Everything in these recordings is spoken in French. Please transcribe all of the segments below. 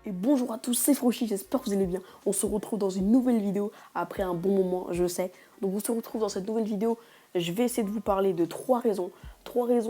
Et bonjour à tous, c'est Frochi, j'espère que vous allez bien. On se retrouve dans une nouvelle vidéo après un bon moment, je sais. Donc on se retrouve dans cette nouvelle vidéo. Je vais essayer de vous parler de trois raisons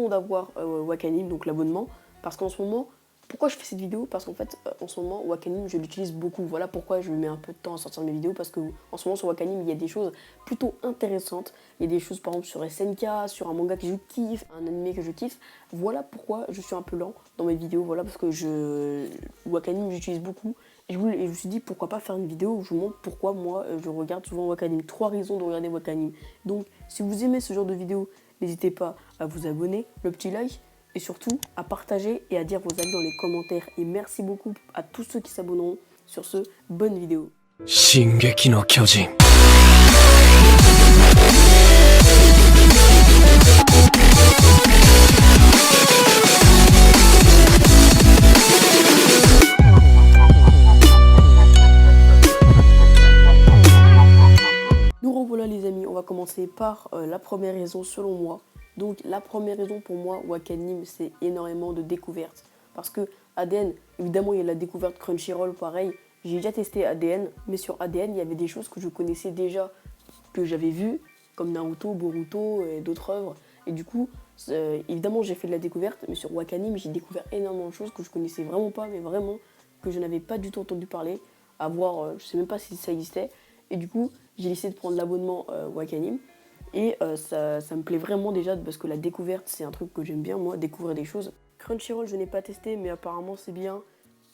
d'avoir Wakanim, donc l'abonnement. Parce qu'en ce moment, pourquoi je fais cette vidéo? Parce qu'en fait, en ce moment, Wakanim, je l'utilise beaucoup. Voilà pourquoi je mets un peu de temps à sortir mes vidéos. Parce que en ce moment, sur Wakanim, il y a des choses plutôt intéressantes. Il y a des choses, par exemple, sur SNK, sur un manga que je kiffe, un anime que je kiffe. Voilà pourquoi je suis un peu lent dans mes vidéos. Voilà, parce que Wakanim, j'utilise beaucoup. Et je me suis dit, pourquoi pas faire une vidéo où je vous montre pourquoi moi, je regarde souvent Wakanim. 3 raisons de regarder Wakanim. Donc, si vous aimez ce genre de vidéo, n'hésitez pas à vous abonner, le petit like. Et surtout, à partager et à dire vos avis dans les commentaires. Et merci beaucoup à tous ceux qui s'abonneront. Sur ce, bonne vidéo. Shingeki no Kyojin. Nous revoilà les amis, on va commencer par la première raison selon moi. Donc la première raison pour moi, Wakanim, c'est énormément de découvertes. Parce que ADN, évidemment il y a la découverte Crunchyroll, pareil. J'ai déjà testé ADN, mais sur ADN il y avait des choses que je connaissais déjà, que j'avais vues, comme Naruto, Boruto et d'autres œuvres. Et du coup, évidemment j'ai fait de la découverte, mais sur Wakanim j'ai découvert énormément de choses que je connaissais vraiment pas, mais vraiment que je n'avais pas du tout entendu parler. À voir, je sais même pas si ça existait. Et du coup, j'ai décidé de prendre l'abonnement Wakanim. Et ça me plaît vraiment déjà parce que la découverte, c'est un truc que j'aime bien, moi, découvrir des choses. Crunchyroll, je n'ai pas testé, mais apparemment c'est bien.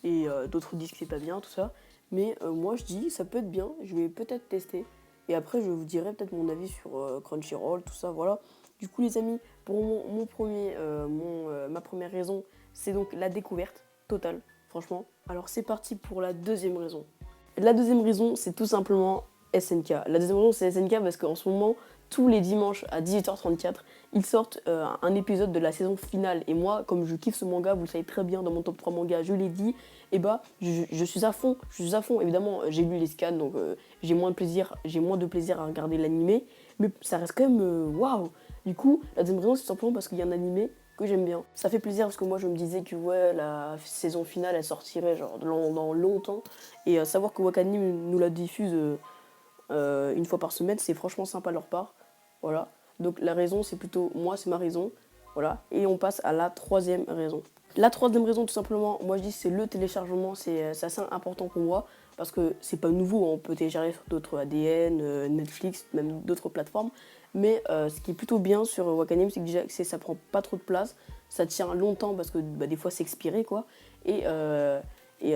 Et d'autres disent que c'est pas bien, tout ça. Mais moi, je dis, ça peut être bien, je vais peut-être tester. Et après, je vous dirai peut-être mon avis sur Crunchyroll, tout ça, voilà. Du coup, les amis, pour ma première raison, c'est donc la découverte totale, franchement. Alors, c'est parti pour la deuxième raison. La deuxième raison, c'est tout simplement SNK. La deuxième raison, c'est SNK parce qu'en ce moment, tous les dimanches à 18h34, ils sortent un épisode de la saison finale. Et moi, comme je kiffe ce manga, vous le savez très bien, dans mon top 3 manga, je l'ai dit, et bah, je suis à fond, Évidemment, j'ai lu les scans, donc j'ai moins de plaisir à regarder l'animé, mais ça reste quand même waouh. Du coup, la deuxième raison, c'est simplement parce qu'il y a un animé que j'aime bien. Ça fait plaisir parce que moi, je me disais que ouais, la saison finale, elle sortirait genre dans longtemps. Et savoir que Wakanim nous la diffuse une fois par semaine, c'est franchement sympa de leur part. Voilà. Donc la raison, c'est plutôt moi, c'est ma raison. Voilà. Et on passe à la troisième raison. La troisième raison, tout simplement, moi je dis c'est le téléchargement, c'est assez important pour moi parce que c'est pas nouveau, on peut télécharger sur d'autres ADN, Netflix, même d'autres plateformes. Mais ce qui est plutôt bien sur Wakanim, c'est que déjà ça prend pas trop de place, ça tient longtemps parce que des fois c'est expiré quoi. Et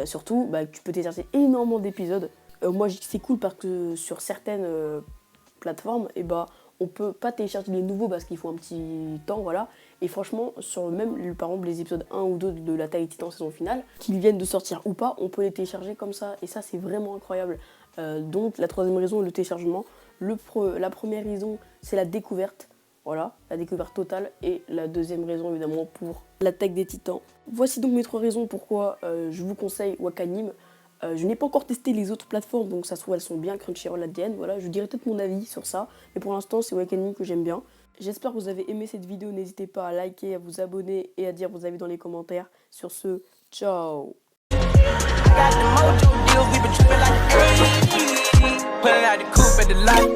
surtout, tu peux télécharger énormément d'épisodes. Moi je dis que c'est cool parce que sur certaines plateformes, on peut pas télécharger les nouveaux parce qu'il faut un petit temps, voilà. Et franchement, sur même par exemple les épisodes 1 ou 2 de l'Attaque des Titans saison finale, qu'ils viennent de sortir ou pas, on peut les télécharger comme ça. Et ça, c'est vraiment incroyable. Donc la troisième raison, le téléchargement. La première raison, c'est la découverte. Voilà, la découverte totale. Et la deuxième raison, évidemment, pour l'Attaque des Titans. Voici donc mes 3 raisons pourquoi je vous conseille Wakanim. Je n'ai pas encore testé les autres plateformes, donc ça se trouve elles sont bien, Crunchyroll, ADN, voilà, je dirai peut-être mon avis sur ça, mais pour l'instant c'est Wakanim que j'aime bien. J'espère que vous avez aimé cette vidéo, n'hésitez pas à liker, à vous abonner et à dire vos avis dans les commentaires. Sur ce, ciao. Put it out the coupe at the lot.